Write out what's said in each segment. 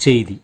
செய்தி.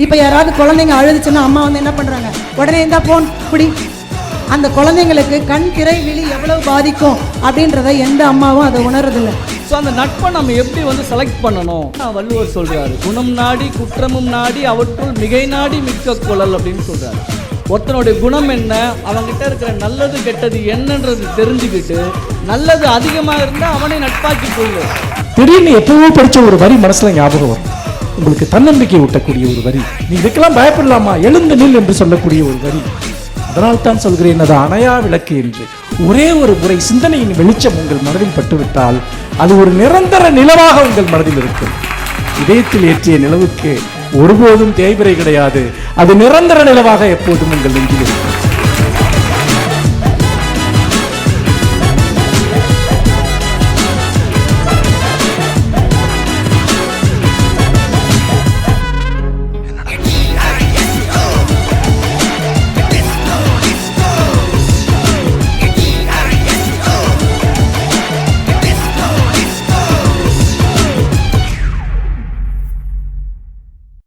இப்போ யாராவது குழந்தைங்க அழுதுச்சுன்னா அம்மா வந்து என்ன பண்ணுறாங்க, உடனே இந்த ஃபோன் இப்படி. அந்த குழந்தைங்களுக்கு கண் திரை விழி எவ்வளவு பாதிக்கும் அப்படின்றத எந்த அம்மாவும் அதை உணர்றதில்லை. ஸோ அந்த நட்பை நம்ம எப்படி வந்து செலக்ட் பண்ணணும், வள்ளுவர் சொல்கிறாரு, குணம் நாடி குற்றமும் நாடி அவற்றுள் மிகை நாடி மிக்க குழல் அப்படின்னு சொல்கிறாரு. ஒருத்தனுடைய குணம் என்ன, அவங்ககிட்ட இருக்கிற நல்லது கெட்டது என்னன்றது தெரிஞ்சுக்கிட்டு நல்லது அதிகமாக இருந்தால் அவனை நட்பாக்கி கொள்ளும். திடீர்னு எப்பவோ படித்த ஒரு வரி மனசில் ஞாபகம் வரும். உங்களுக்கு தன்னம்பிக்கை ஊட்டக்கூடிய ஒரு வரி. நீ இதுக்கெல்லாம் பயப்படலாமா, எழுந்து நில் என்று சொல்லக்கூடிய ஒரு வரி. அதனால் தான் சொல்கிறேன், அது அணையா விளக்கு என்று. ஒரே ஒரு முறை சிந்தனையின் வெளிச்சம் உங்கள் மனதில் பட்டுவிட்டால் அது ஒரு நிரந்தர நிலவாக உங்கள் மனதில் இருக்கும். இதயத்தில் ஏற்றிய நிலவுக்கு ஒருபோதும் தேய்பிறை கிடையாது. அது நிரந்தர நிலவாக எப்போதும் உங்கள் நெஞ்சில் இருக்கும்.